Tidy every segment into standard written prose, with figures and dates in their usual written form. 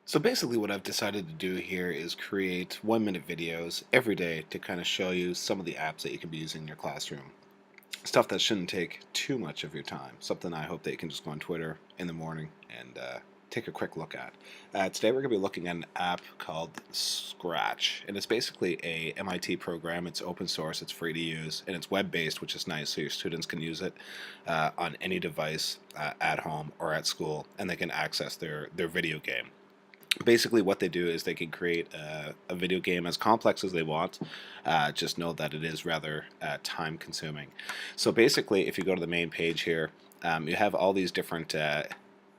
So basically what I've decided to do here is create 1-minute videos every day to kind of show you some of the apps that you can be using in your classroom. Stuff that shouldn't take too much of your time. Something I hope that you can just go on Twitter in the morning and take a quick look at. Today we're going to be looking at an app called Scratch, and it's basically a MIT program. It's open source, it's free to use, and it's web-based, which is nice, so your students can use it on any device at home or at school, and they can access their video game. Basically what they do is they can create a video game as complex as they want. Just know that it is rather time consuming. So basically if you go to the main page here, you have all these different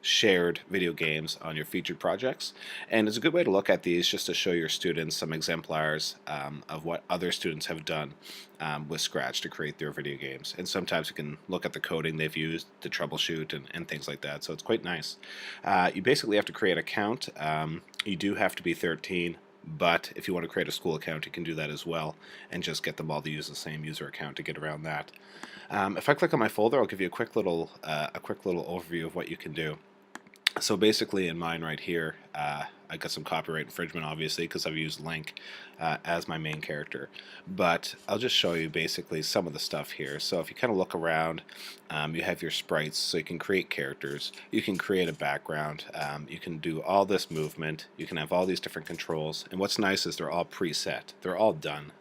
shared video games on your featured projects, and it's a good way to look at these just to show your students some exemplars of what other students have done with Scratch to create their video games. And sometimes you can look at the coding they've used to troubleshoot and things like that, so it's quite nice. You basically have to create an account. You do have to be 13, but if you want to create a school account, you can do that as well and just get them all to use the same user account to get around that. If I click on my folder, I'll give you a quick little overview of what you can do. So basically in mine right here, I got some copyright infringement obviously because I've used Link as my main character, but I'll just show you basically some of the stuff here. So if you kind of look around, you have your sprites, so you can create characters, you can create a background, you can do all this movement, you can have all these different controls, and what's nice is they're all preset, they're all done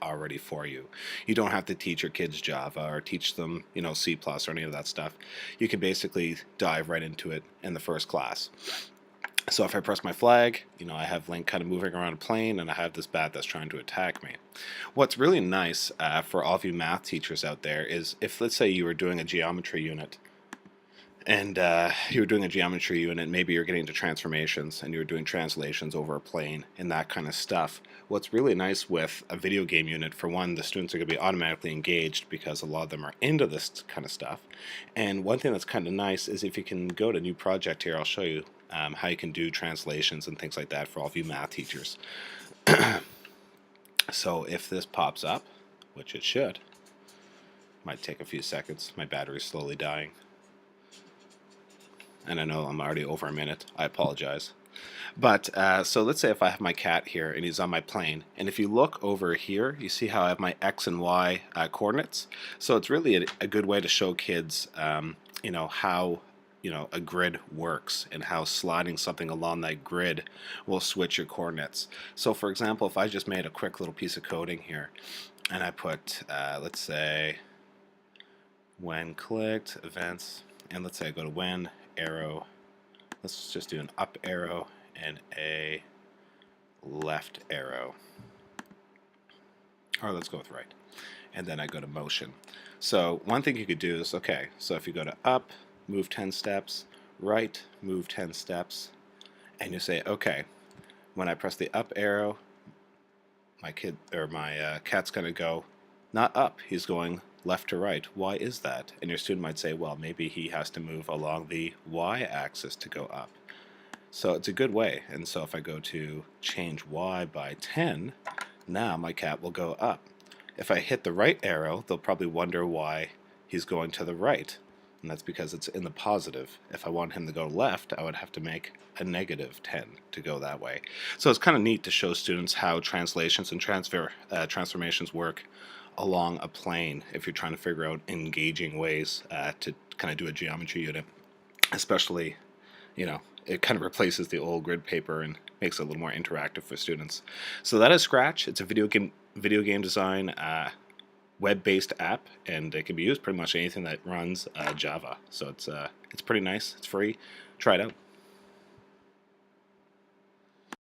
already for you. You don't have to teach your kids Java or teach them, C++ or any of that stuff. You can basically dive right into it in the first class. So if I press my flag, I have Link kind of moving around a plane, and I have this bat that's trying to attack me. What's really nice for all of you math teachers out there is if, let's say, you were doing a geometry unit, and maybe you're getting into transformations and you're doing translations over a plane and that kind of stuff. What's really nice with a video game unit, for one, the students are going to be automatically engaged because a lot of them are into this kind of stuff. And one thing that's kind of nice is if you can go to new project here, I'll show you how you can do translations and things like that for all of you math teachers. So if this pops up, which it should, might take a few seconds, my battery's slowly dying. And I know I'm already over a minute. I apologize. But so let's say if I have my cat here and he's on my plane, and if you look over here, you see how I have my X and Y coordinates. So it's really a good way to show kids, how a grid works and how sliding something along that grid will switch your coordinates. So for example, if I just made a quick little piece of coding here, and I put, let's say, when clicked, events, and let's say I go to when, arrow, let's just do an up arrow and a left arrow, or let's go with right, and then I go to motion. So one thing you could do is, okay, so if you go to up, move 10 steps, right, move 10 steps, and you say, okay, when I press the up arrow, my cat's going to go not up, he's going left to right. Why is that? And your student might say, well, maybe he has to move along the y-axis to go up. So it's a good way. And so if I go to change y by 10, now my cat will go up. If I hit the right arrow, they'll probably wonder why he's going to the right. And that's because it's in the positive. If I want him to go left, I would have to make a negative 10 to go that way. So it's kind of neat to show students how translations and transformations work along a plane if you're trying to figure out engaging ways to kind of do a geometry unit. Especially, it kind of replaces the old grid paper and makes it a little more interactive for students. So that is Scratch. It's a video game design web-based app, and it can be used pretty much anything that runs Java. So it's pretty nice. It's free. Try it out.